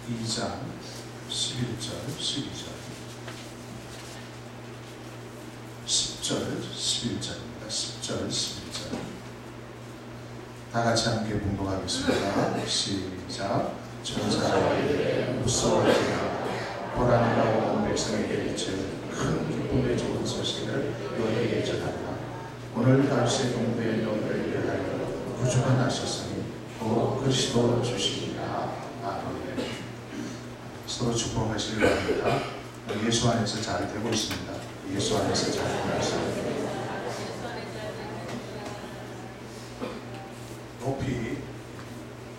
2장 11절 12절 10절 11절입니다. 10절 11절 다 같이 함께 봉독하겠습니다. 시작. 천사가 무서워하지마. 보라 내가 온 백성에게 이제 큰 기쁨의 좋은 소식을 너희에게 전하리라. 오늘 다윗의 동부에 너희를 위하여 구주가 나셨으니 곧 그리스도 주시리라. 아멘. 서로 축복하시기 바랍니다. 예수 안에서 잘 되고 있습니다. 예수 안에서 잘 되고 있습니다. 높이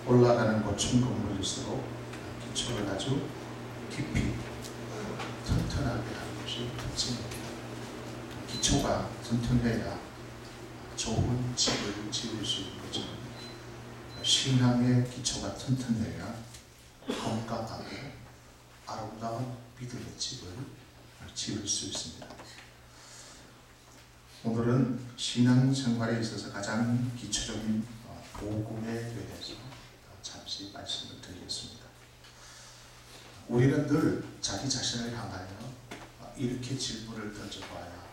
올라가는 고층 건물일수록 기초를 아주 깊이 튼튼하게 하는 것이 특징입니다. 기초가 튼튼해야 좋은 집을 지을 수 있는 거죠. 신앙의 기초가 튼튼해야 건강하고 아름다운 믿음의 집을 지을 수 있습니다. 오늘은 신앙생활에 있어서 가장 기초적인 복음에 대해서 잠시 말씀을 드리겠습니다. 우리는 늘 자기 자신을 향하여 이렇게 질문을 던져봐야 합니다.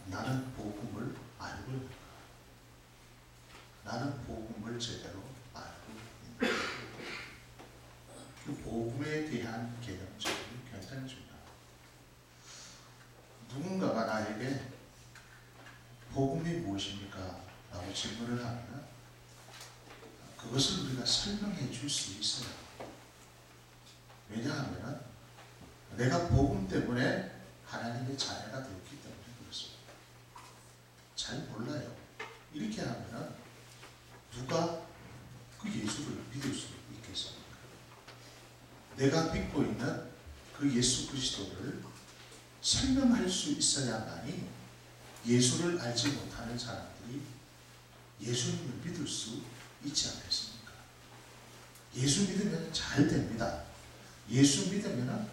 나는 복음을 알고 있는가? 나는 복음을 제대로 알고 있는가? 그 복음에 대한 개념적이 굉장히 중요합니다. 누군가가 나에게 복음이 무엇입니까? 라고 질문을 하면 그것을 우리가 설명해 줄 수 있어요. 왜냐하면 내가 복음 때문에 하나님의 자녀가 되었기 때문에 그렇습니다. 잘 몰라요. 이렇게 하면 누가 그 예수를 믿을 수 있겠습니까? 내가 믿고 있는 그 예수 그리스도를 설명할 수 있어야만이 예수를 알지 못하는 사람들이 예수님을 믿을 수 있지 않겠습니까? 예수 믿으면 잘 됩니다. 예수 믿으면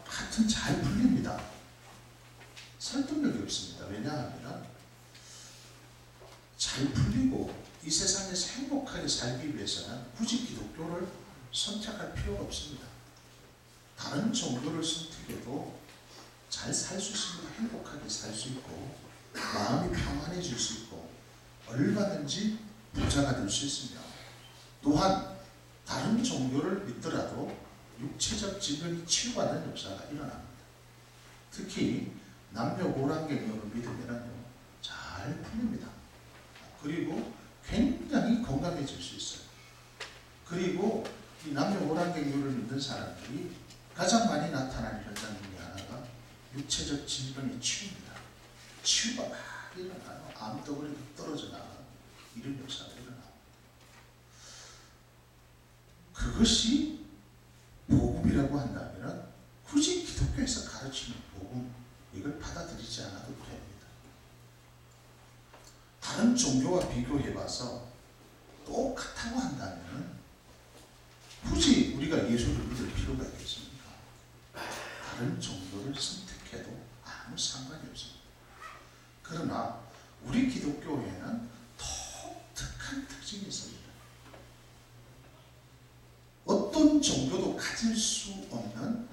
하여튼 잘 풀립니다. 설득력이 없습니다. 왜냐하면 잘 풀리고 이 세상에서 행복하게 살기 위해서는 굳이 기독교를 선택할 필요가 없습니다. 다른 종교를 선택해도 잘 살 수 있습니다. 행복하게 살 수 있고 마음이 평안해질 수 있고 얼마든지 부자가 될 수 있으며 또한 다른 종교를 믿더라도 육체적 질병이 치유받는 역사가 일어납니다. 특히 남녀오란계교를 믿으면 잘 풀립니다. 그리고 굉장히 건강해질 수 있어요. 그리고 이 남녀오란계교를 믿는 사람들이 가장 많이 나타나는 현상 중에 하나가 육체적 질병의 치유입니다. 치유가 막 일어나요. 암덩어리도 떨어져 나가요. 이런 역사가 일어납니다. 그것이 복음이라고 한다면 굳이 기독교에서 가르치는 복음 이걸 받아들이지 않아도 됩니다. 다른 종교와 비교해봐서 똑같다고 한다면 굳이 우리가 예수를 믿을 필요가 있겠습니까? 다른 종교를 선택해도 아무 상관이 없습니다. 그러나 우리 기독교에는 독특한 특징이 있습니다. 어떤 종교도 가질 수 없는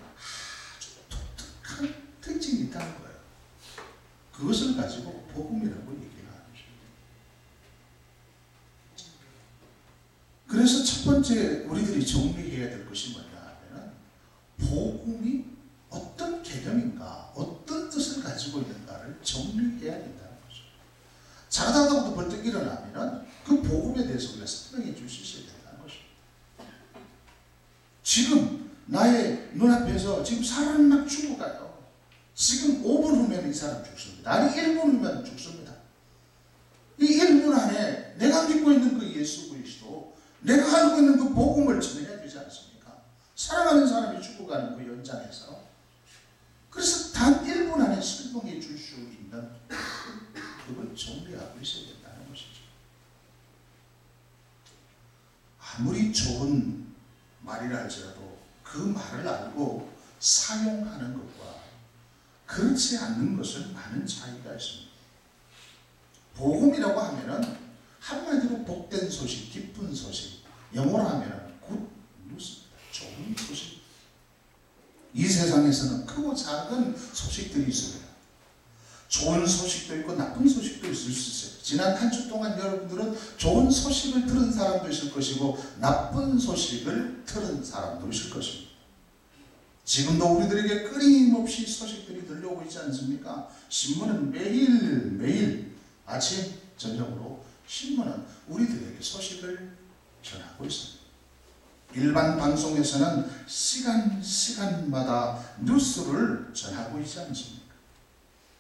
아주 독특한 특징이 있다는 거예요. 그것을 가지고 복음이라고 얘기하는 것입니다. 그래서 첫 번째 우리들이 정리해야 될 것이 뭐냐 하면 복음이 어떤 개념인가, 어떤 뜻을 가지고 있는가를 정리해야 된다는 거죠. 자다가도 벌떡 일어나면 그 복음에 대해서 우리가 설명해 줄 수 있어야 된다는 것입니다. 지금 나의 눈앞에서 지금 사람이 막 죽어가요. 지금 5분 후면 이 사람 죽습니다. 아니 1분 후면 죽습니다. 이 1분 안에 내가 믿고 있는 그 예수 그리스도, 내가 알고 있는 그 복음을 전해야 되지 않습니까? 사랑하는 사람이 죽어가는 그 현장에서. 그래서 단 1분 안에 설명해 줄 수 있는 그걸 정리하고 있어야 된다는 것이죠. 아무리 좋은 말이라 할지라도 그 말을 알고 사용하는 것과 그렇지 않는 것은 많은 차이가 있습니다. 복음이라고 하면은 한마디로 복된 소식, 기쁜 소식, 영어로 하면은 굿 뉴스입니다. 세상에서는 크고 작은 소식들이 있습니다. 좋은 소식도 있고 나쁜 소식도 있을 수 있어요. 지난 한 주 동안 여러분들은 좋은 소식을 들은 사람도 있을 것이고 나쁜 소식을 들은 사람도 있을 것입니다. 지금도 우리들에게 끊임없이 소식들이 들려오고 있지 않습니까? 신문은 매일 아침 저녁으로 신문은 우리들에게 소식을 전하고 있습니다. 일반 방송에서는 시간마다 뉴스를 전하고 있지 않습니까?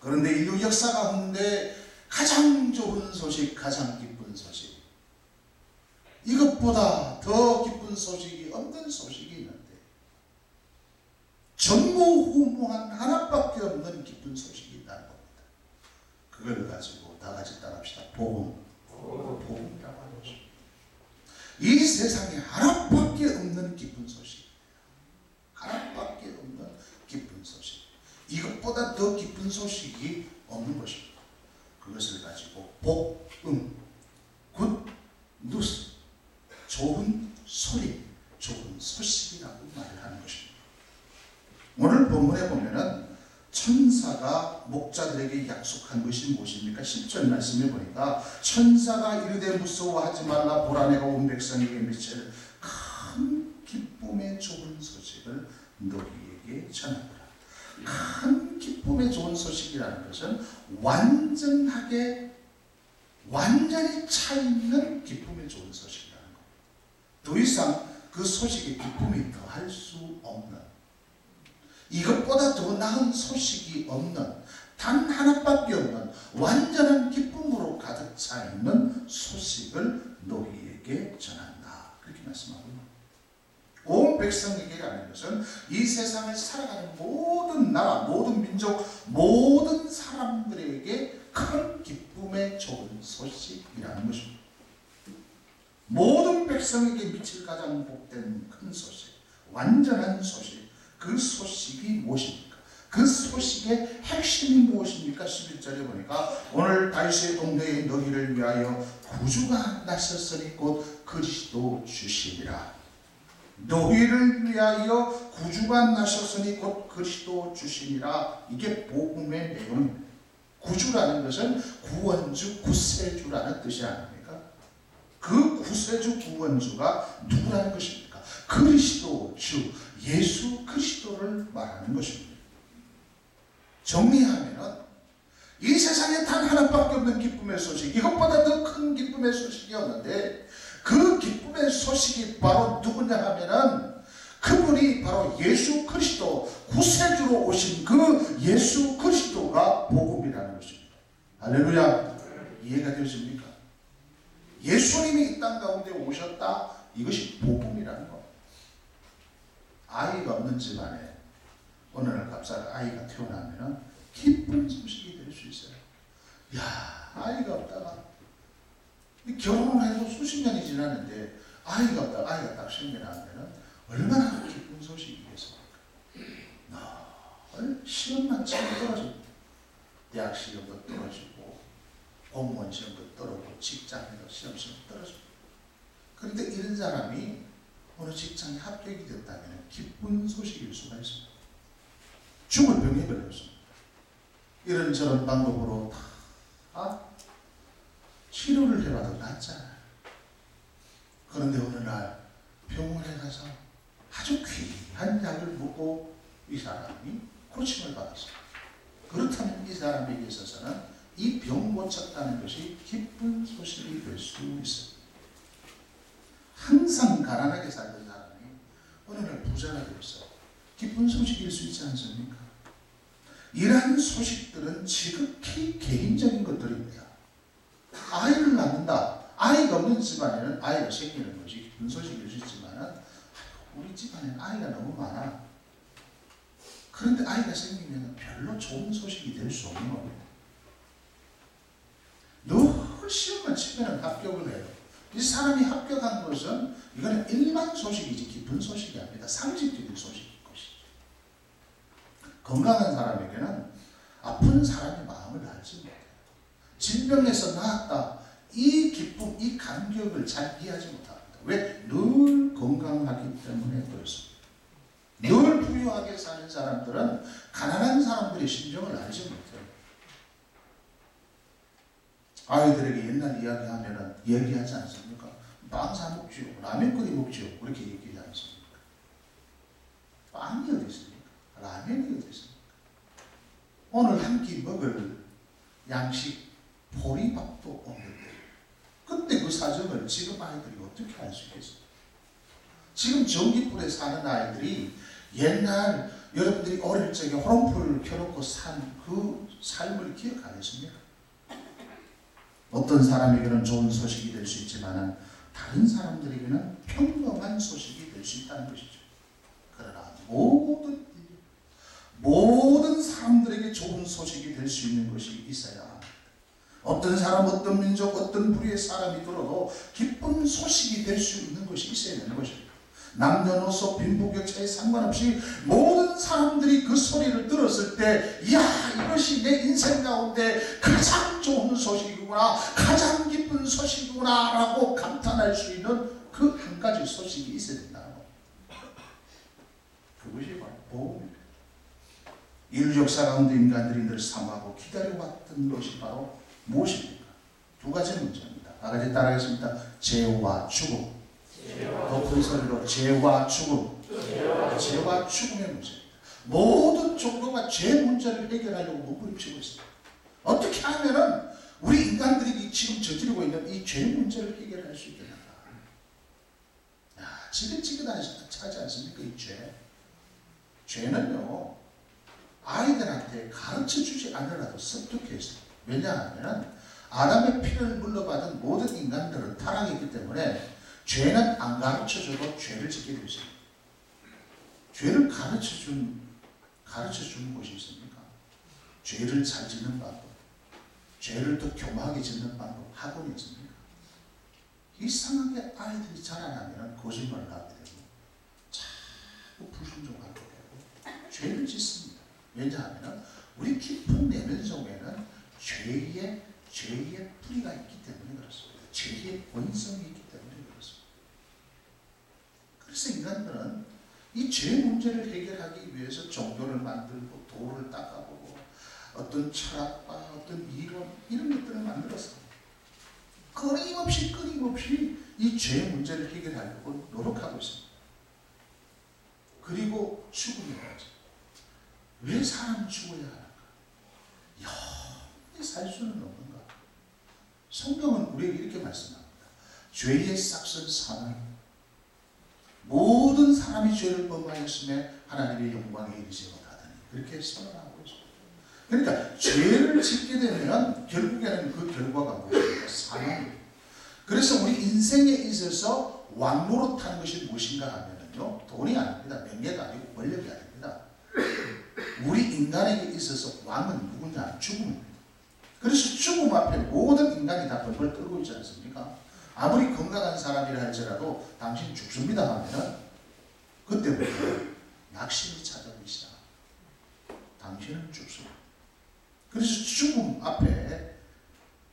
그런데 인류 역사 가운데 가장 좋은 소식, 가장 기쁜 소식, 이것보다 더 기쁜 소식이 없는 소식이 있는데 전무후무한 하나밖에 없는 기쁜 소식이 있다는 겁니다. 그걸 가지고 다 같이 따라합시다. 복음이라고 하는 것입니다. 이 세상에 하나밖에 없는 기쁜 소식, 하나밖에 없는 기쁜 소식, 이것보다 더 기쁜 소식이 없는 것입니다. 그것을 가지고 복음, 굿 뉴스, 좋은 소리, 좋은 소식이라고 말을 하는 것입니다. 오늘 본문에 보면은 천사가 목자들에게 약속한 것이 무엇입니까? 10절 말씀에 보니까 천사가 이르되 무서워하지 말라. 보라 내가 온 백성에게 미칠 큰 기쁨의 좋은 소식을 너희에게 전하노라. 큰 기쁨의 좋은 소식이라는 것은 완전히 차있는 기쁨의 좋은 소식이라는 겁니다. 더 이상 그 소식에 기쁨이 더할 수 없는, 이것보다 더 나은 소식이 없는, 단 하나밖에 없는 완전한 기쁨으로 가득 차 있는 소식을 너희에게 전한다. 그렇게 말씀하고 있습니다. 온 백성에게라는 것은 이 세상을 살아가는 모든 나라, 모든 민족, 모든 사람들에게 큰 기쁨의 좋은 소식이라는 것입니다. 모든 백성에게 미칠 가장 복된 큰 소식, 완전한 소식, 그 소식이 무엇입니까? 그 소식의 핵심이 무엇입니까? 11절에 보니까 오늘 다윗의 동네에 너희를 위하여 구주가 나셨으니 곧 그리스도 주시니라. 너희를 위하여 구주가 나셨으니 곧 그리스도 주시니라. 이게 복음의 내용입니다. 구주라는 것은 구원주, 구세주라는 뜻이 아닙니까? 그 구세주, 구원주가 누구라는 것입니까? 그리스도 주, 예수 그리스도를 말하는 것입니다. 정리하면 이 세상에 단 하나밖에 없는 기쁨의 소식, 이것보다 더 큰 기쁨의 소식이 없는데 그 기쁨의 소식이 바로 누구냐 하면은 그분이 바로 예수 그리스도, 구세주로 오신 그 예수 그리스도가 복음이라는 것입니다. 할렐루야. 이해가 되십니까? 예수님이 이 땅 가운데 오셨다, 이것이 복음이라는 겁니다. 아이가 없는 집안에 어느 날 갑자기 아이가 태어나면 기쁜 소식이 될 수 있어요. 야, 아이가 없다가 결혼을 해도 수십 년이 지났는데 아이가 없다가 아이가 딱 생겨나면 얼마나 기쁜 소식이겠습니까? 시험만 치고 떨어집니다. 대학 시험도 떨어지고 공무원 시험도 떨어지고 직장에도 시험 떨어집니다. 그런데 이런 사람이 어느 직장에 합격이 됐다면 기쁜 소식일 수가 있습니다. 죽을 병에 걸렸습니다. 이런저런 방법으로 다 치료를 해봐도 낫잖아요. 그런데 어느 날 병원에 가서 아주 귀한 약을 먹고 이 사람이 고침을 받았어요. 그렇다면 이 사람에게 있어서는 이 병 고쳤다는 것이 기쁜 소식이 될 수 있습니다. 항상 가난하게 살던 사람이 어느 날 부자가 되었어요. 기쁜 소식일 수 있지 않습니까? 이러한 소식들은 지극히 개인적인 것들입니다. 아이를 낳는다. 아이가 없는 집안에는 아이가 생기는 것이 기쁜 소식일 수 있지만 우리 집안에는 아이가 너무 많아. 그런데 아이가 생기면 별로 좋은 소식이 될 수 없는 겁니다. 늘 시험만 치면 합격을 해요. 이 사람이 합격한 것은 이거는 일반 소식이지 기쁜 소식이 아닙니다. 상식적인 소식인 것이죠. 건강한 사람에게는 아픈 사람의 마음을 알지 못해요. 질병에서 나았다. 이 기쁨, 이 감격을 잘 이해하지 못합니다. 왜? 늘 건강하기 때문에 그렇습니다. 늘 부유하기 풍요하게 사는 사람들은 가난한 사람들의 심정을 알지 못해요. 아이들에게 옛날 이야기하면은 얘기하지 않습니까? 빵 사 먹지요, 라면 끓여 먹지요, 그렇게 얘기하지 않습니까? 빵이 어디 있습니까? 라면이 어디 있습니까? 오늘 한 끼 먹을 양식 보리밥도 없는데, 그때 그 사정을 지금 아이들이 어떻게 알 수 있겠어요? 지금 전기불에 사는 아이들이 옛날 여러분들이 어릴 적에 호롱불을 켜놓고 산 그 삶을 기억하겠습니까? 어떤 사람에게는 좋은 소식이 될 수 있지만 다른 사람들에게는 평범한 소식이 될 수 있다는 것이죠. 그러나 모든 사람들에게 좋은 소식이 될 수 있는 것이 있어야 합니다. 어떤 사람, 어떤 민족, 어떤 부류의 사람이 들어도 기쁜 소식이 될 수 있는 것이 있어야 되는 것입니다. 남녀노소 빈부격차에 상관없이 모든 사람들이 그 소리를 들었을 때, 이야, 이것이 내 인생 가운데 가장 좋은 소식이구나, 가장 기쁜 소식이구나 라고 감탄할 수 있는 그 한 가지 소식이 있어야 된다는 것. 그것이 바로 복음입니다. 인류 역사 가운데 인간들이 늘 사모하고 기다려왔던 것이 바로 무엇입니까? 두 가지 문제입니다. 다 같이 따라하겠습니다. 죄와 죽음. 높은 소리로 죄와 죽음. 죄와 죽음의 문제입니다. 모든 종교가 죄 문제를 해결하려고 몸부림치고 있습니다. 어떻게 하면은 우리 인간들이 지금 저지르고 있는 이 죄 문제를 해결할 수 있겠는가? 지긋지긋하지 않습니까? 이 죄. 죄는요, 아이들한테 가르쳐주지 않으라도 습득해서. 왜냐하면 아담의 피를 물러받은 모든 인간들은 타락했기 때문에 죄는 안 가르쳐줘도 죄를 짓게 되어 있습니다. 죄를 가르쳐주는 것이 있습니까? 죄를 잘 짓는 방법, 죄를 더 교묘하게 짓는 방법, 학원이 있습니까? 이상하게 아이들이 자라나면 거짓말을 하게 되고 자꾸 불순종하게 되고 죄를 짓습니다. 왜냐하면 우리 깊은 내면 속에는 죄의 뿌리가 있기 때문에 그렇습니다. 죄의 본성이 있기 때문에 그렇습니다. 그래서 인간들은 이 죄 문제를 해결하기 위해서 종교를 만들고 도를 닦아보고 어떤 철학과 어떤 이론 이런 것들을 만들어서 끊임없이 이 죄 문제를 해결하려고 노력하고 있습니다. 그리고 죽음이 오죠. 왜 사람이 죽어야 하는가? 영원히 살 수는 없는가? 성경은 우리에게 이렇게 말씀합니다. 죄의 싹슨 사는 모든 사람이 죄를 범하였음에 하나님의 영광에 이르지 못하더니 그렇게 선언하고 있습니다. 그러니까 죄를 짓게 되면 결국에는 그 결과가 무엇입니까? 사망입니다. 그래서 우리 인생에 있어서 왕노릇하는 것이 무엇인가 하면요, 돈이 아닙니다. 명예가 아니고 권력이 아닙니다. 우리 인간에게 있어서 왕은 누구냐? 죽음입니다. 그래서 죽음 앞에 모든 인간이 다 벌벌 떨고 있지 않습니까? 아무리 건강한 사람이라 할지라도 당신 죽습니다 하면은 그때부터 낙심이 찾아오기 시작합니다. 당신은 죽습니다. 그래서 죽음 앞에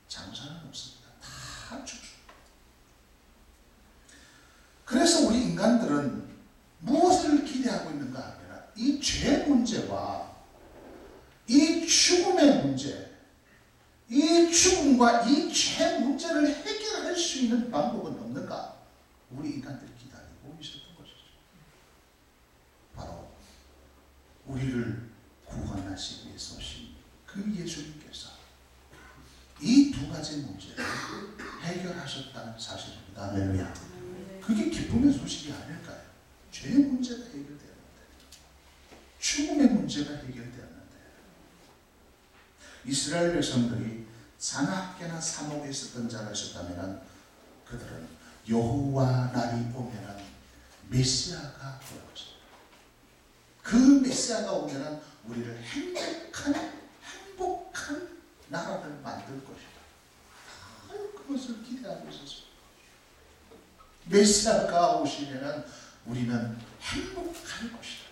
장사는 없습니다. 다 죽습니다. 그래서 우리 인간들은 무엇을 기대하고 있는가 하면 이 죄 문제와 이 죽음의 문제, 이 죽음과 이 죄 문제를 해결할 수 있는 방법은 없는가? 우리 인간들이 기다리고 있었던 것이죠. 바로 우리를 구원하시기 위해서 오신 그 예수님께서 이 두 가지 문제를 해결하셨다는 사실입니다. 할렐루야. 그게 기쁨의 소식이 아닐까요? 죄 문제가 해결되었는데, 죽음의 문제가 해결되었는데, 이스라엘 백성들이 장학계나 사목에 있었던 자가 있었다면 그들은 여호와 날이 오면 메시아가 올 것이다. 그 메시아가 오면 우리를 행복한 나라를 만들 것이다. 그것을 기대하고 있었습니다. 메시아가 오시면 우리는 행복할 것이다.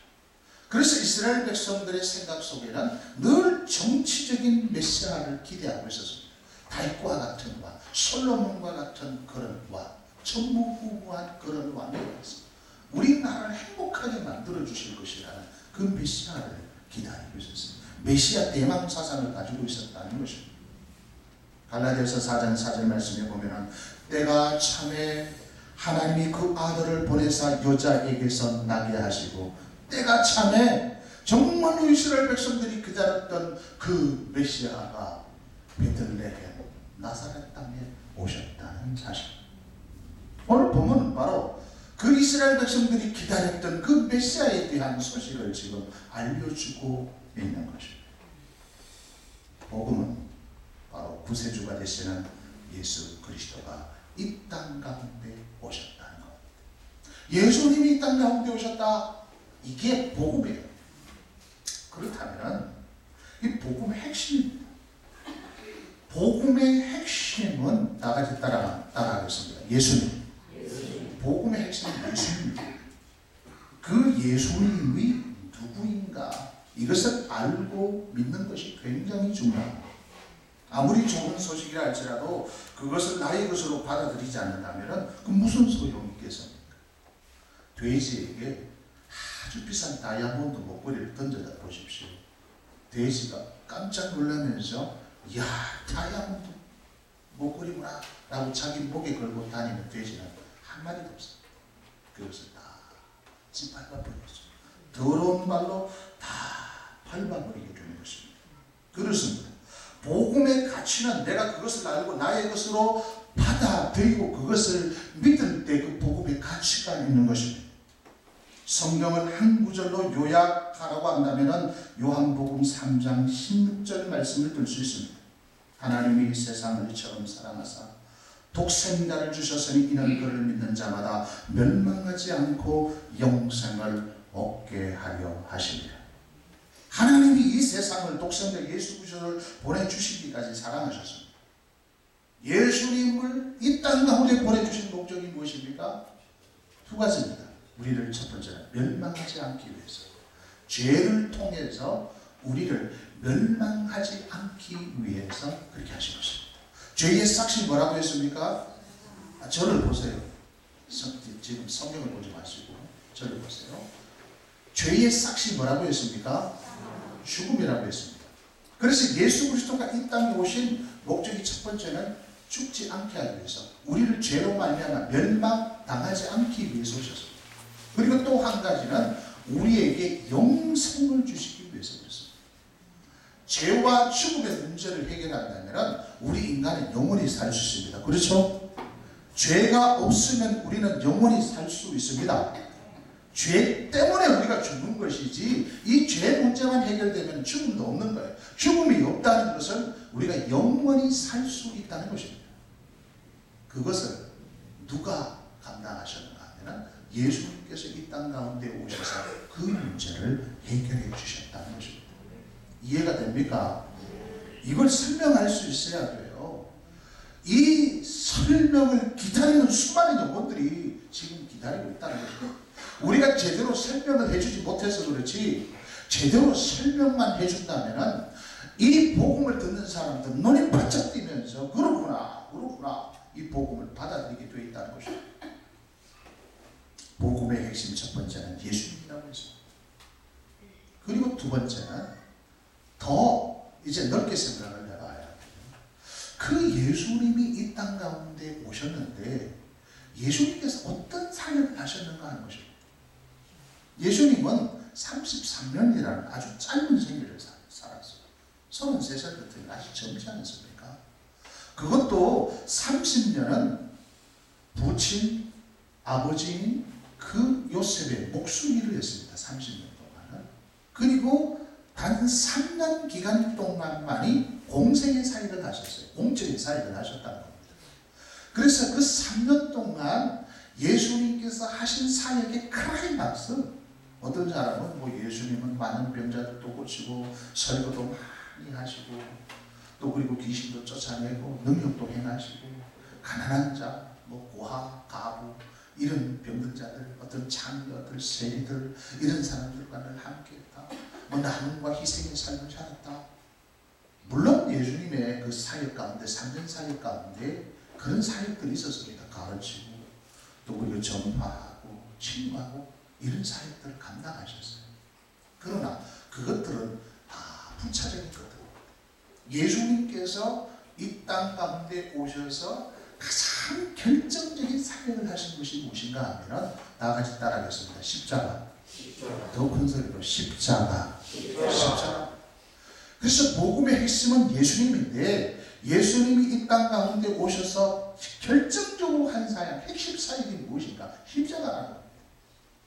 그래서 이스라엘 백성들의 생각 속에는 늘 정치적인 메시아를 기대하고 있었습니다. 다윗과 같은 왕, 솔로몬과 같은 그런 왕, 전무후무한 그런 왕이 있습니다. 우리나라를 행복하게 완벽하게 만들어 주실 것이라는 그 메시아를 기다리고 있었습니다. 메시아 대망 사상을 가지고 있었다는 것입니다. 갈라디아서 4장 4절 말씀에 보면은 때가 참에 하나님이 그 아들을 보내사 여자에게서 나게 하시고 때가 참에 정말로 이스라엘 백성들이 기다렸던 그 메시아가 베들레헴 나사렛 땅에 오셨다는 사실. 오늘 본문은 바로 그 이스라엘 백성들이 기다렸던 그 메시아에 대한 소식을 지금 알려주고 있는 것입니다. 복음은 바로 구세주가 되시는 예수 그리스도가 이 땅 가운데 오셨다는 것. 예수님이 이 땅 가운데 오셨다. 이게 복음이에요. 그렇다면 이 복음의 핵심입니다. 복음의 핵심은 다 같이 따라하겠습니다. 예수님. 복음의 핵심은 예수님입니다. 그 예수님이 누구인가 이것을 알고 믿는 것이 굉장히 중요합니다. 아무리 좋은 소식이라 할지라도 그것을 나의 것으로 받아들이지 않는다면 그 무슨 소용이 있겠습니까? 돼지에게 아주 비싼 다이아몬드 목걸이를 던져다 보십시오. 돼지가 깜짝 놀라면서 야 다이아몬드 목걸이구나 라고 자기 목에 걸고 다니는 돼지는 한마디도 없어요. 그것을 다 짓밟아버리죠. 더러운 말로 다 밟아버리게 되는 것입니다. 그렇습니다. 복음의 가치는 내가 그것을 알고 나의 것으로 받아들이고 그것을 믿을 때 그 복음의 가치가 있는 것입니다. 성경을 한 구절로 요약하라고 한다면 요한복음 3장 16절 말씀을 들 수 있습니다. 하나님이 세상을 이처럼 사랑하사 독생자를 주셨으니 이는 그를 믿는 자마다 멸망하지 않고 영생을 얻게 하려 하시니라. 하나님이 이 세상을 독생자 예수 그리스도를 보내주시기까지 사랑하셨습니다. 예수님을 이 땅 가운데 보내주신 목적이 무엇입니까? 두 가지입니다. 우리를 첫 번째는 멸망하지 않기 위해서, 죄를 통해서 우리를 멸망하지 않기 위해서 그렇게 하신 것입니다. 죄의 삭시 뭐라고 했습니까? 저를 보세요. 지금 성경을 보지 마시고 저를 보세요. 죄의 삭시 뭐라고 했습니까? 죽음이라고 했습니다. 그래서 예수 그리스도가 이 땅에 오신 목적이 첫 번째는 죽지 않게 하기 위해서, 우리를 죄로 말미암아 멸망당하지 않기 위해서 오셨습니다. 그리고 또 한 가지는 우리에게 영생을 주시기 위해서 그렇습니다. 죄와 죽음의 문제를 해결한다면 우리 인간은 영원히 살 수 있습니다. 그렇죠? 죄가 없으면 우리는 영원히 살 수 있습니다. 죄 때문에 우리가 죽는 것이지 이 죄 문제만 해결되면 죽음도 없는 거예요. 죽음이 없다는 것은 우리가 영원히 살 수 있다는 것입니다. 그것을 누가 감당하셨는가 하면 예수님께서 이 땅 가운데 오셔서 그 문제를 해결해 주셨다는 것입니다. 이해가 됩니까? 이걸 설명할 수 있어야 돼요. 이 설명을 기다리는 수많은 영혼들이 지금 기다리고 있다는 것입니다. 우리가 제대로 설명을 해주지 못해서 그렇지, 제대로 설명만 해준다면 이 복음을 듣는 사람들 눈이 바짝 뜨면서 그렇구나 이 복음을 받아들이게 되어 있다는 것입니다. 복음의 핵심 첫 번째는 예수님이라고 했습니다. 그리고 두 번째는 더 이제 넓게 생각을 해봐야 돼요. 그 예수님이 이 땅 가운데 오셨는데 예수님께서 어떤 사역을 하셨는가 하는 것입니다. 예수님은 33년이라는 아주 짧은 생애를 살았어요. 33살 같은 아주 젊지 않습니까? 그것도 30년은 부친 아버지인 그 요셉의 목수일을 했습니다. 30년 동안은. 그리고 단 3년 기간 동안만이 공생의 사역을 하셨어요. 공적인 사역을 하셨다는 겁니다. 그래서 그 3년 동안 예수님께서 하신 사역의 클라이막스, 어떤 사람은 뭐 예수님은 많은 병자들도 고치고 설교도 많이 하시고 또 그리고 귀신도 쫓아내고 능력도 행하시고 가난한 자, 뭐 고아, 가부 이런 병든 자들, 어떤 장녀들, 세리들 이런 사람들과 늘 함께했다. 뭐 나눔과 희생의 삶을 살았다. 물론 예수님의 그 사역 가운데 3년 사역 가운데 그런 사역들이 있었습니다. 가르치고 또 그리고 전파하고 치유하고 이런 사역들을 감당하셨어요. 그러나 그것들은 다 부차적인 것들. 예수님께서 이 땅 가운데 오셔서 가장 결정적인 사역을 하신 것이 무엇인가 하면 다 같이 따라하겠습니다. 십자가. 더 큰 소리로 십자가. 그래서 복음의 핵심은 예수님인데, 예수님이 이 땅 가운데 오셔서 결정적으로 한 사역, 핵심 사역이 무엇인가? 십자가라는 겁니다.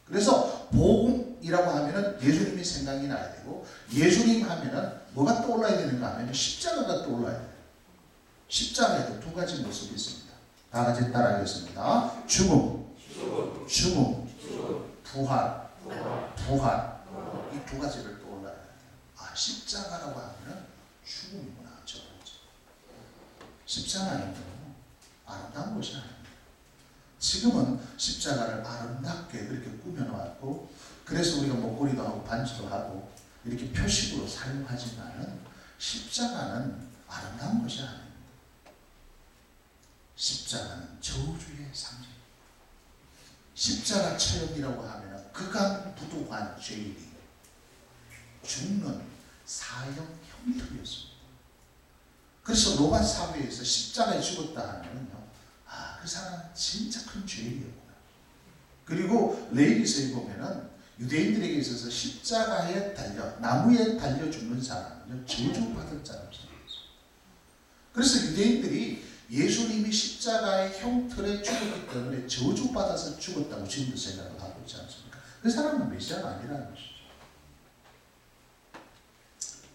그래서 복음이라고 하면은 예수님이 생각이 나야 되고, 예수님 하면은 뭐가 떠올라야 되는가 하면 십자가가 떠올라야 돼요. 십자가에도 두 가지 모습이 있습니다. 다 같이 따라하겠습니다. 죽음, 부활. 이 두 가지를 떠올라야 돼요. 아, 십자가라고 하면은 죽음이구나. 첫 번째. 십자가는 아름다운 것이 아닙니다. 지금은 십자가를 아름답게 그렇게 꾸며놓았고, 그래서 우리가 목걸이도 하고 반지도 하고 이렇게 표식으로 사용하지만은 십자가는 아름다운 것이 아닙니다. 십자가는 저주의 상징. 십자가 체험이라고 하면 극악부도한 죄인이 죽는 사형 형틀이었습니다. 그래서 로마 사회에서 십자가에 죽었다 하면요, 아, 그 사람은 진짜 큰 죄인이었구나. 그리고 레위기서에 보면은 유대인들에게 있어서 십자가에 달려, 나무에 달려 죽는 사람은요, 저주받을 자라고 생각했어요. 그래서 유대인들이 예수님이 십자가의 형틀에 죽었기 때문에 저주받아서 죽었다고 지금도 생각을 하고 있지 않습니까? 그 사람은 메시아가 아니라는 것이죠.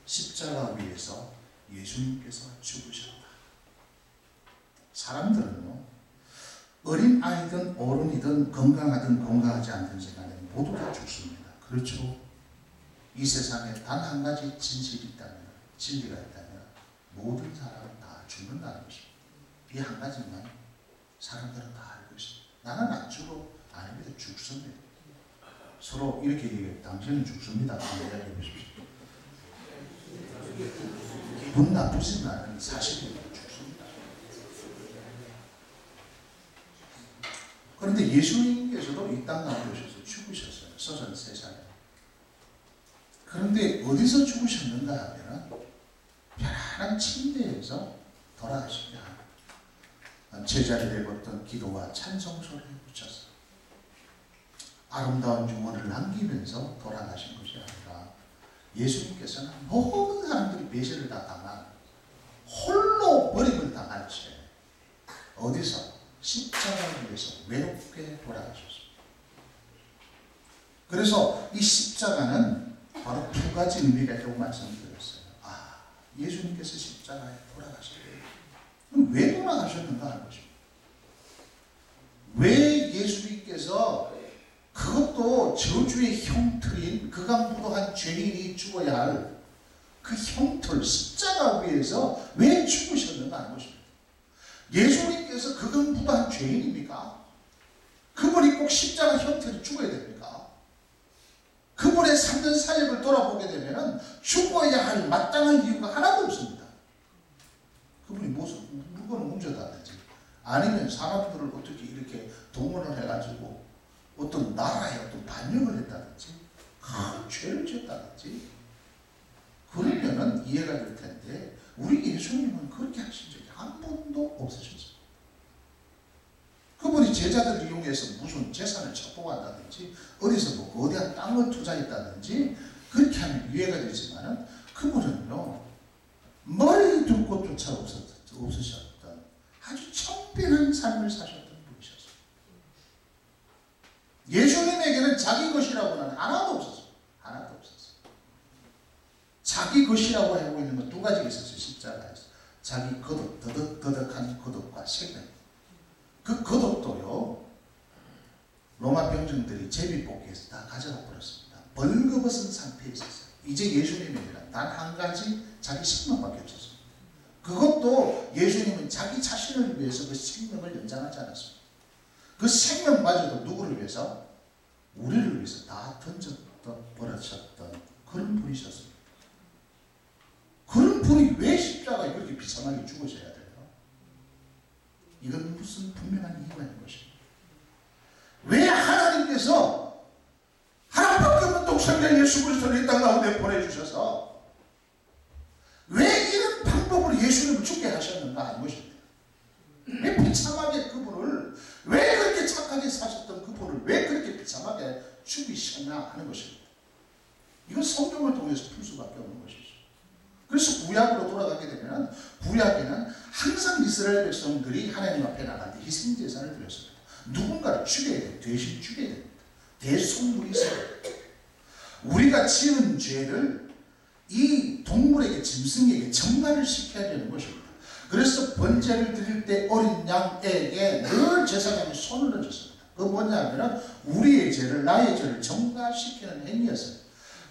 십자가 위에서 예수님께서 죽으셨다. 사람들은요, 어린 아이든 어른이든 건강하든 건강하지 않든 시간에 모두 다 죽습니다. 그렇죠? 이 세상에 단 한 가지 진실이 있다면, 진리가 있다면 모든 사람은 다 죽는다는 것입니다. 이 한 가지만 사람들은 다 알고 있습니다. 나는 안 죽어. 아닙니다. 죽습니다. 서로 이렇게 얘기해요. 당신은 죽습니다. 이야기해 보십시오. 기분 나쁘진 않은 사실입니다. 죽습니다. 그런데 예수님께서도 이 땅 가운데 오셔서 죽으셨어요. 33살에. 그런데 어디서 죽으셨는가 하면 편안한 침대에서 돌아가시지 않아요. 제자리에 걷던 기도와 찬송 소리에 붙였어요. 아름다운 유언을 남기면서 돌아가신 것이 아니라 예수님께서는 모든 사람들이 배신을 다 당한 홀로 버림을 당한 채 어디서? 십자가를 위해서 외롭게 돌아가셨습니다. 그래서 이 십자가는 바로 두 가지 의미가 있다고 말씀드렸어요. 아, 예수님께서 십자가에 돌아가셨어요. 그럼 왜 돌아가셨는가 하는 것입니다. 왜 예수님께서 그것도 저주의 형틀인 극악무도한 죄인이 죽어야 할 그 형틀 십자가 위에서 왜 죽으셨는가 하는 것입니다. 예수님께서 극악무도한 죄인입니까? 그분이 꼭 십자가 형태로 죽어야 됩니까? 그분의 3년 사역을 돌아보게 되면 죽어야 할 마땅한 이유가 하나도 없습니다. 그분이 무슨 물건을 훔쳐다든지 아니면 사람들을 어떻게 이렇게 동원을 해가지고 어떤 나라에 어떤 반역을 했다든지 큰 죄를 지었다든지 그러면은 이해가 될 텐데 우리 예수님은 그렇게 하신 적이 한 번도 없으셨어요. 그분이 제자들을 이용해서 무슨 재산을 착복한다든지 어디서 뭐 거대한 땅을 투자했다든지 그렇게 하면 이해가 되지만은 그분은요 머리 둘 곳조차 없으셨던 아주 청빈한 삶을 사셨던 분이셨어요. 예수님에게는 자기 것이라고는 하나도 없었어요. 하나도 없었어요. 자기 것이라고 하고 있는 건 두 가지가 있었어요. 십자가에서. 자기 거듭, 더덕한 거듭과 생명. 그 거듭도요, 로마 병정들이 제비뽑기에서 다 가져가 버렸습니다. 벌거벗은 상태에 있었어요. 이제 예수님에게는 단 한 가지 자기 생명밖에 없었어요. 그것도 예수님은 자기 자신을 위해서 그 생명을 연장하지 않았습니다. 그 생명마저도 누구를 위해서? 우리를 위해서 다 버렸었던 그런 분이셨습니다. 그런 분이 왜 십자가에 그렇게 비참하게 죽으셔야 돼요? 이건 무슨 분명한 이유가 있는 것입니다. 왜 하나님께서 독생자 예수 그리스도를 이 땅 가운데 보내주셔서 왜 이런 방법으로 예수님을 죽게 하셨는가 하는 것입니다. 왜 비참하게 그분을, 왜 그렇게 착하게 사셨던 그분을 왜 그렇게 비참하게 죽이셨나 하는 것입니다. 이건 성경을 통해서 풀 수밖에 없는 것이죠. 그래서 구약으로 돌아가게 되면 구약에는 항상 이스라엘 백성들이 하나님 앞에 나갈 때 희생제사를 드렸습니다. 누군가를 죽여야 돼요. 대신 죽여야 됩니다. 대속물이 있어요. 우리가 지은 죄를 이 동물에게, 짐승에게 정말을 시켜야 되는 것입니다. 그래서 번제를 드릴 때 어린 양에게 늘 제사장이 손을 얹었습니다. 그건 뭐냐면 우리의 죄를, 나의 죄를 정갈시키는 행위였어요.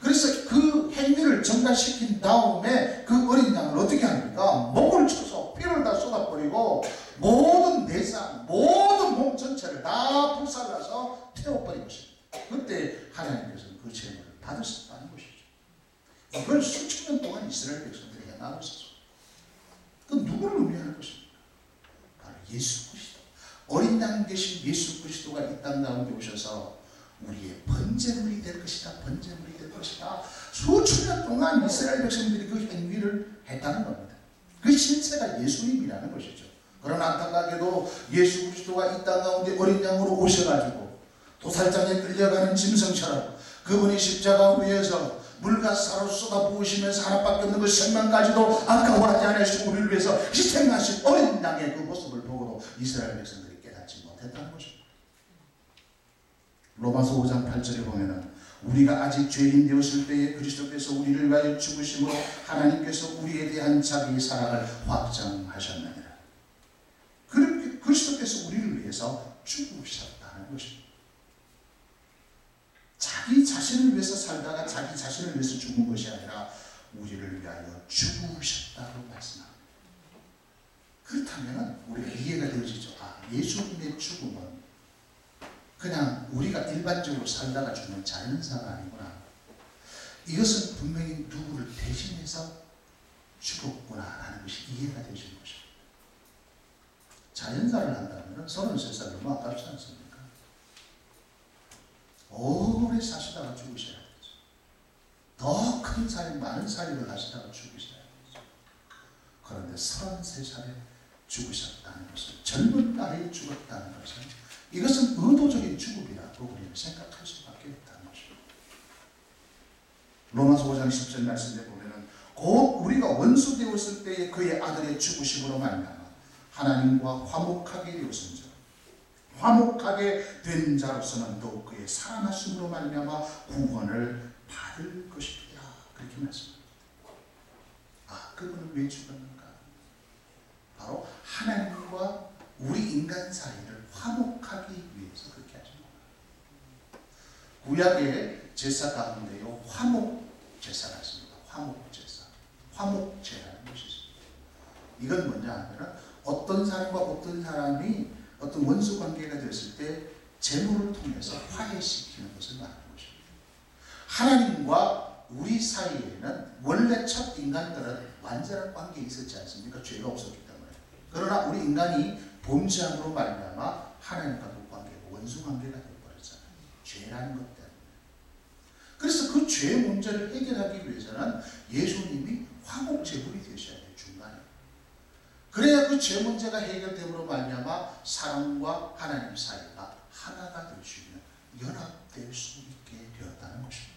그래서 그 행위를 정갈시킨 다음에 그 어린 양을 어떻게 합니까? 목을 쳐서 피를 다 쏟아버리고 모든 내장, 모든 몸 전체를 다 불살라서 태워버린 것입니다. 그때 하나님께서는 그 죄를 받으셨다는 것이죠. 이걸 수천 년 동안 이스라엘 백성들이 해나가고 있었어요. 그 누구를 의미하는 것입니까? 바로 예수 그리스도. 어린 양 되신 예수 그리스도가 이 땅 가운데 오셔서 우리의 번제물이 될 것이다. 번제물이 될 것이다. 수천 년 동안 이스라엘 백성들이 그 행위를 했다는 겁니다. 그 실체가 예수님이라는 것이죠. 그러나 안타깝게도 예수 그리스도가 이 땅 가운데 어린 양으로 오셔가지고 도살장에 끌려가는 짐승처럼 그분이 십자가 위에서 물과 쌀을 쏟아부으시면서 하나밖에 없는 그 생명까지도 아까워하지 않으시고 우리를 위해서 희생하신 어린 양의 그 모습을 보고도 이스라엘 백성들이 깨닫지 못했다는 것입니다. 로마서 5장 8절에 보면은 우리가 아직 죄인 되었을 때에 그리스도께서 우리를 위하여 죽으심으로 하나님께서 우리에 대한 자기의 사랑을 확정하셨느니라. 그렇게 그리스도께서 우리를 위해서 죽으셨다는 것입니다. 자기 자신을 위해서 살다가 자기 자신을 위해서 죽은 것이 아니라 우리를 위하여 죽으셨다고 말씀합니다. 그렇다면 우리가 이해가 되어지죠. 아, 예수님의 죽음은 그냥 우리가 일반적으로 살다가 죽는 자연사가 아니구나. 이것은 분명히 누구를 대신해서 죽었구나 하는 것이 이해가 되어지는 것입니다. 자연사를 한다면 33살 너무 아깝지 않습니까? 오래 사시다가 죽으셔야 되죠. 더 큰 살인, 많은 살인을 하시다가 죽으셔야 되죠. 그런데 33살에 죽으셨다는 것은, 젊은 나이에 죽었다는 것은, 이것은 의도적인 죽음이라고 우리는 생각할 수밖에 없다는 것입니다. 로마서 5장 10절 말씀에 보면은 곧 우리가 원수 되었을 때에 그의 아들의 죽으심으로 말미암아 하나님과 화목하게 되었은즉 화목하게 된 자로서는 또 그의 살아나심으로 말미암아 구원을 받을 것이라. 그렇게 말씀합니다. 아, 그분은 왜 죽었는가? 바로 하나님과 우리 인간 사이를 화목하기 위해서 그렇게 하신 겁니다. 구약의 제사 가운데요 화목 제사가 있습니다. 화목 제사, 화목제라는 것이 있습니다. 이건 뭐냐 하면 어떤 사람과 어떤 사람이 어떤 원수 관계가 되었을 때 제물을 통해서 화해시키는 것을 말하는 것입니다. 하나님과 우리 사이에는 원래 첫 인간들은 완전한 관계에 있었지 않습니까? 죄가 없었기 때문에. 그러나 우리 인간이 범죄함으로 말미암아 하나님과 그 관계가 원수 관계가 되어버렸잖아요. 죄라는 것 때문에. 그래서 그 죄 문제를 해결하기 위해서는 예수님이 화목 제물이 되셔야 돼요. 중간에. 그래야 그 죄 문제가 해결됨으로 말미암아 사람과 하나님 사이가 하나가 될 수 있는, 연합될 수 있게 되었다는 것입니다.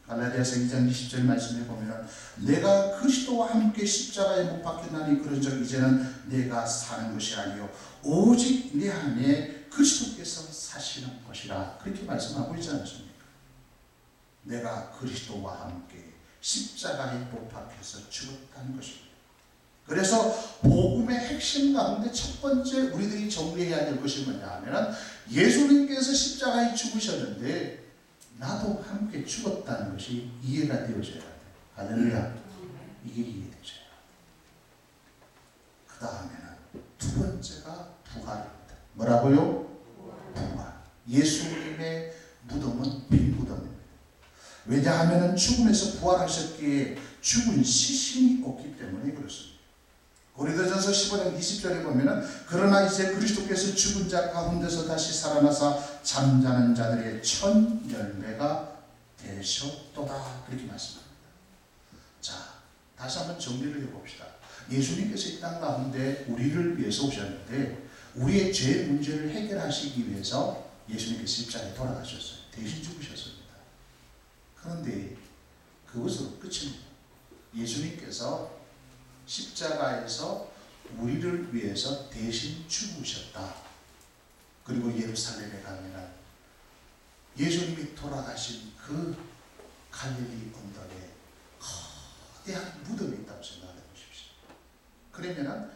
갈라디아서 2장 20절 말씀에 보면 내가 그리스도와 함께 십자가에 못 박혔나니 그런즉 이제는 내가 사는 것이 아니요 오직 내 안에 그리스도께서 사시는 것이라. 그렇게 말씀하고 있지 않습니까? 내가 그리스도와 함께 십자가에 못 박혀서 죽었다는 것입니다. 그래서 복음의 핵심 가운데 첫 번째 우리들이 정리해야 될 것이 뭐냐 하면 예수님께서 십자가에 죽으셨는데 나도 함께 죽었다는 것이 이해가 되어져야 돼요. 할렐루야. 이게 이해되어져야 돼요. 그 다음에는 두 번째가 부활입니다. 뭐라고요? 부활. 예수님의 무덤은 빈 무덤입니다. 왜냐하면 죽음에서 부활하셨기에 죽은 시신이 없기 때문에 그렇습니다. 고린도전서 15장 20절에 보면은 그러나 이제 그리스도께서 죽은 자 가운데서 다시 살아나사 잠자는 자들의 첫 열매가 되셨도다. 그렇게 말씀합니다. 자, 다시 한번 정리를 해봅시다. 예수님께서 이 땅 가운데 우리를 위해서 오셨는데 우리의 죄 문제를 해결하시기 위해서 예수님께서 십자가에 돌아가셨어요. 대신 죽으셨습니다. 그런데 그것으로 끝입니다. 예수님께서 십자가에서 우리를 위해서 대신 죽으셨다. 그리고 예루살렘에 가면 예수님이 돌아가신 그 갈릴리 언덕에 거대한 무덤이 있다고 생각해 보십시오. 그러면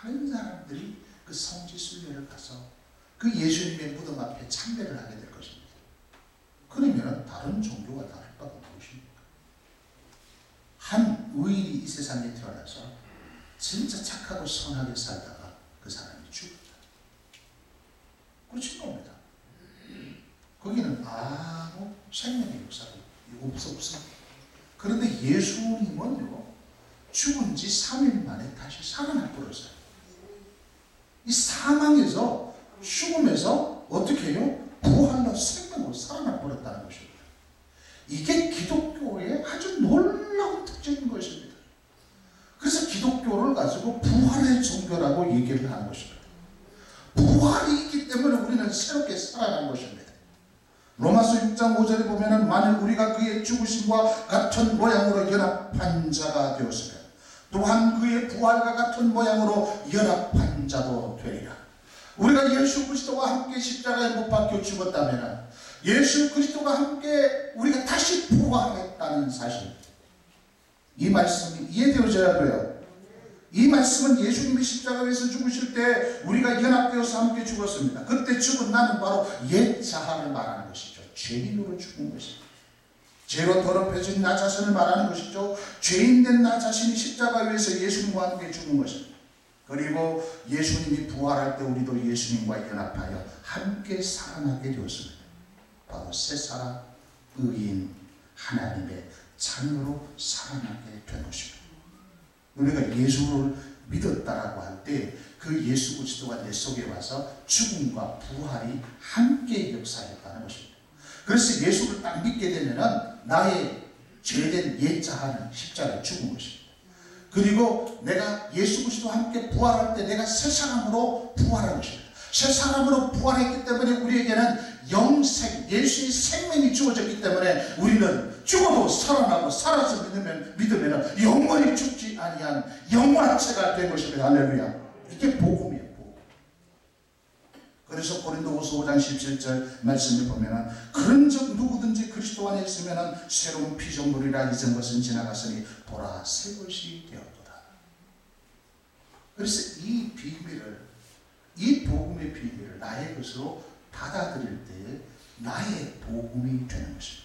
많은 사람들이 그 성지 순례를 가서 그 예수님의 무덤 앞에 참배를 하게 될 것입니다. 그러면 다른 종교가 다를 바가 무엇입니까? 한 의인이 이 세상에 태어나서 진짜 착하고 선하게 살다가 그 사람이 죽었다. 그렇지 겁니다. 거기는 아무 생명의 역사가 없어. 그런데 예수님은요, 죽은 지 3일 만에 다시 살아날 버렸어요. 이 사망에서, 죽음에서 어떻게 해요? 부활로 생명으로 살아날 버렸다는 것입니다. 이게 기독교의 아주 놀라운 특징인 것입니다. 그래서 기독교를 가지고 부활의 종교라고 얘기를 하는 것입니다. 부활이 있기 때문에 우리는 새롭게 살아난 것입니다. 로마서 6장 5절에 보면은 만일 우리가 그의 죽으심과 같은 모양으로 연합한 자가 되었으면 또한 그의 부활과 같은 모양으로 연합한 자도 되리라. 우리가 예수 그리스도와 함께 십자가에 못 박혀 죽었다면 예수 그리스도와 함께 우리가 다시 부활했다는 사실, 이 말씀이 이해되어져야 돼요. 이 말씀은 예수님이 십자가에서 죽으실 때 우리가 연합되어서 함께 죽었습니다. 그때 죽은 나는 바로 옛 자아를 말하는 것이죠. 죄인으로 죽은 것입니다. 죄로 더럽혀진 나 자신을 말하는 것이죠. 죄인된 나 자신이 십자가 위에서 예수님과 함께 죽은 것입니다. 그리고 예수님이 부활할 때 우리도 예수님과 연합하여 함께 살아나게 되었습니다. 바로 새 사람, 의인, 하나님의 자녀로 살아나게 된 것입니다. 우리가 예수를 믿었다라고 할 때 그 예수 그리스도가 내 속에 와서 죽음과 부활이 함께 역사했다는 것입니다. 그래서 예수를 딱 믿게 되면은 나의 죄된 옛 자아는 십자가에 죽은 것입니다. 그리고 내가 예수 그리스도와 함께 부활할 때 내가 새 사람으로 부활한 것입니다. 새 사람으로 부활했기 때문에 우리에게는 영생, 예수의 생명이 주어졌기 때문에 우리는 죽어도 살아나고 살아서 믿으면 영원히 죽지 아니한 영화체가 된 것입니다. 할렐루야. 이게 복음이에요. 복음. 그래서 고린도후서 5장 17절 말씀에 보면 그런즉 누구든지 그리스도 안에 있으면 새로운 피조물이라 이전 것은 지나갔으니 보라 새 것이 되었도다. 그래서 이 비밀을, 이 복음의 비밀을 나의 것으로 받아들일 때 나의 복음이 되는 것입니다.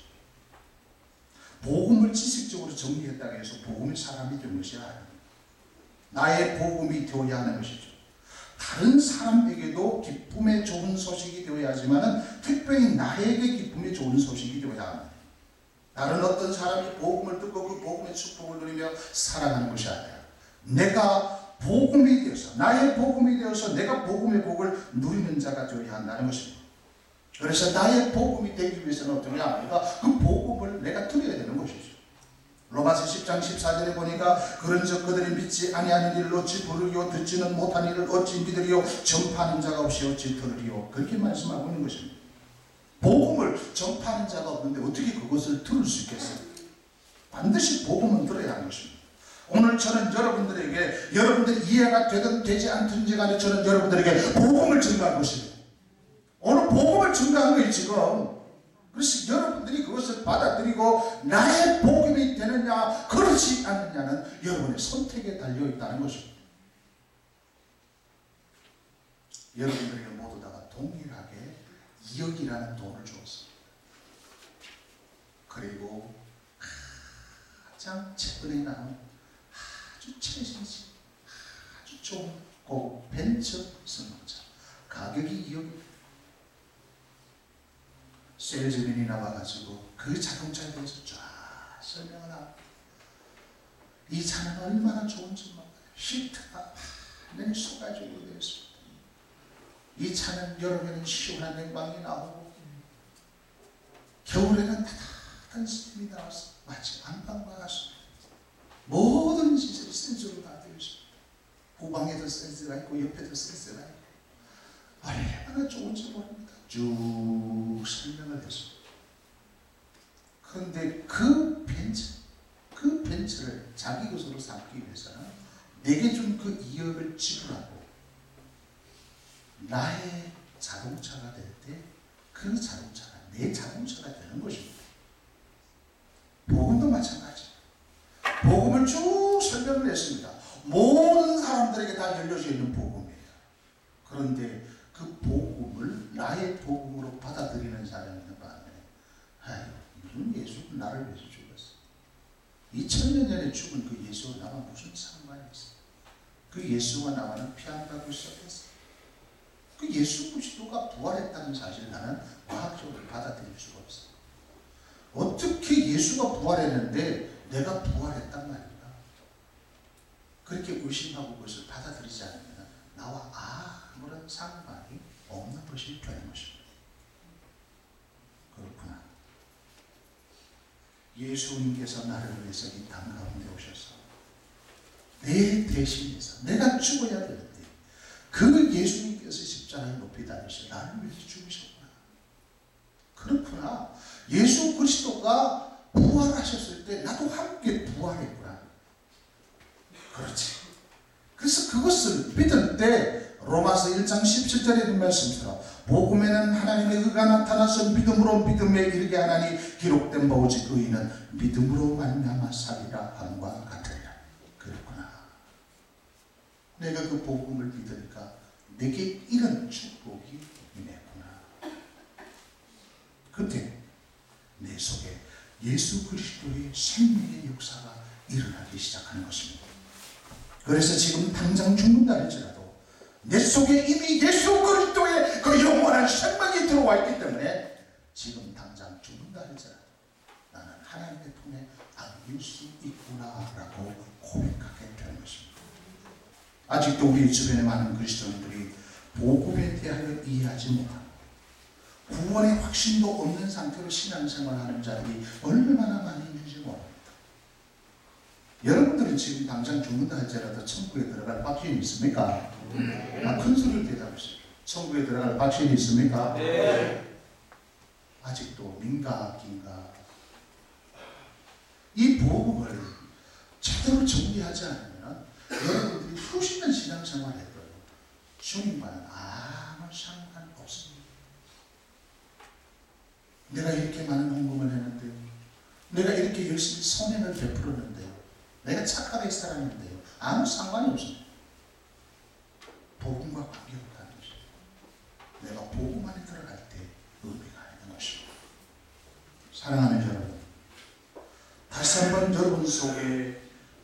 복음을 지식적으로 정리했다고 해서 복음의 사람이 되는 것이 아닙니다. 나의 복음이 되어야 하는 것이죠. 다른 사람에게도 기쁨의 좋은 소식이 되어야 하지만 특별히 나에게 기쁨의 좋은 소식이 되어야 합니다. 다른 어떤 사람이 복음을 듣고 그 복음의 축복을 누리며 살아가는 것이 아니라 내가 복음이 되어서, 나의 복음이 되어서 내가 복음의 복을 누리는 자가 되어야 한다는 것입니다. 그래서 나의 복음이 되기 위해서는 어떻게 합니까? 그 복음을 내가 드려야 되는 것이죠. 로마서 10장 14절에 보니까 그런즉 그들이 믿지 아니하는 일을 어찌 부르리요 듣지는 못한 일을 어찌 믿으리요 전파하는 자가 없이 어찌 들으리요. 그렇게 말씀하고 있는 것입니다. 복음을 전파하는 자가 없는데 어떻게 그것을 들을 수 있겠어요? 반드시 복음은 들어야 하는 것입니다. 오늘 저는 여러분들에게, 여러분들이 이해가 되든 되지 않든지 간에 저는 여러분들에게 복음을 전가할 것입니다. 오늘 복음을 전가한 거예요 지금. 그래서 여러분들이 그것을 받아들이고 나의 복음이 되느냐 그렇지 않느냐는 여러분의 선택에 달려있다는 것입니다. 여러분들에게 모두 다가 동일하게 2억이라는 돈을 주었습니다. 그리고 가장 최근에 나온 아주 최신식, 아주 좋은 고급 벤처 승용차, 가격이 2억입니다. 세일즈맨이 나와가지고 그 자동차에 대해서 쫙 설명을 하고 이 차는 얼마나 좋은지 몰라요. 시트가 완전히 쏘가지고 되어 있습니다. 이 차는 여름에는 시원한 냉방이 나오고 겨울에는 따뜻한 큰 스님이 나와서 마치 안방과 같습니다. 모든 짓을 센스로 다 되어 있습니다. 후방에도 센스가 있고 옆에도 센스가 있고 얼마나 좋은지 모릅니다. 쭉 설명을 했습니다. 그런데 그 벤츠를 자기 것으로 삼기 위해서는 내게 준 그 2억을 지불하고 나의 자동차가 될 때 그 자동차가 내 자동차가 되는 것입니다. 복음도 마찬가지입니다. 복음을 쭉 설명을 했습니다. 모든 사람들에게 다 열려져 있는 복음이에요. 그런데 그 복음을 나의 복음으로 받아들이는 사람이 있는 반면에 무슨 예수는 나를 위해서 죽었어. 2000년 전에 죽은 그 예수와 나와 무슨 상관이 있어. 그 예수와 나와는 피한다고 시작했어. 그 예수 그리스도가 부활했다는 사실을 나는 과학적으로 받아들일 수가 없어. 어떻게 예수가 부활했는데 내가 부활했단 말인가? 그렇게 의심하고 그것을 받아들이지 않으면 나와 아무런 상관이 없는 것이 되는 것입니다. 그렇구나. 예수님께서 나를 위해서 이 땅 가운데 오셔서 내 대신해서 내가 죽어야 되는데 그 예수님께서 십자가에 높이 달리셔 나를 위해서 죽으셨구나. 그렇구나. 예수 그리스도가 부활하셨을 때 나도 함께 부활했구나. 그렇지. 그래서 그것을 믿을 때 로마서 1장 17절에 있는 말씀처럼 복음에는 하나님의 의가 나타나서 믿음으로 믿음에 이르게 하나니 기록된 바 오직 의인은 믿음으로 말미암아 살리라 함과 같으리라. 그렇구나. 내가 그 복음을 믿으니까 내게 이런 축복이 임했구나. 그때 내 속에 예수 그리스도의 생명의 역사가 일어나기 시작하는 것입니다. 그래서 지금 당장 죽는다 할지라도 내 속에 이미 예수 그리스도의 그 영원한 생명이 들어와 있기 때문에 지금 당장 죽는다 할지라도 나는 하나님의 품에 안길 수 있구나라고 고백하게 되는 것입니다. 아직도 우리 주변에 많은 그리스도인들이 복음에 대하여 이해하지 못하고 구원의 확신도 없는 상태로 신앙생활하는 자들이 얼마나 많이 있는지 모릅니다. 여러분들은 지금 당장 죽는다 할지라도 천국에 들어갈 확신이 있습니까? 큰 소리를 대답하세요. 천국에 들어갈 확신이 있습니까? 네. 아직도 민가 긴가. 이 복음을 제대로 정리하지 않으면 여러분들이 수십 년 신앙생활을 해도 주님과는 아무 상관 없습니다. 내가 이렇게 많은 헌금을 했는데요. 내가 이렇게 열심히 선행을 베풀었는데요. 내가 착하게 살았는데요. 아무 상관이 없습니다. 복음과 관계없다는 것입니다. 내가 복음 안에 들어갈 때 의미가 있는 것입니다. 사랑하는 여러분, 다시 한번 여러분 속에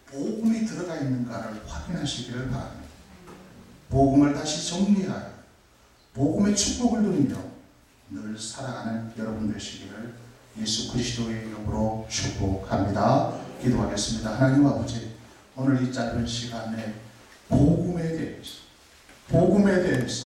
복음이 들어가 있는가를 확인하시기를 바랍니다. 복음을 다시 정리하여 복음의 축복을 누리며 늘 살아가는 여러분 되시기를 예수 그리스도의 이름으로 축복합니다. 기도하겠습니다. 하나님 아버지, 오늘 이 짧은 시간에 복음에 대해서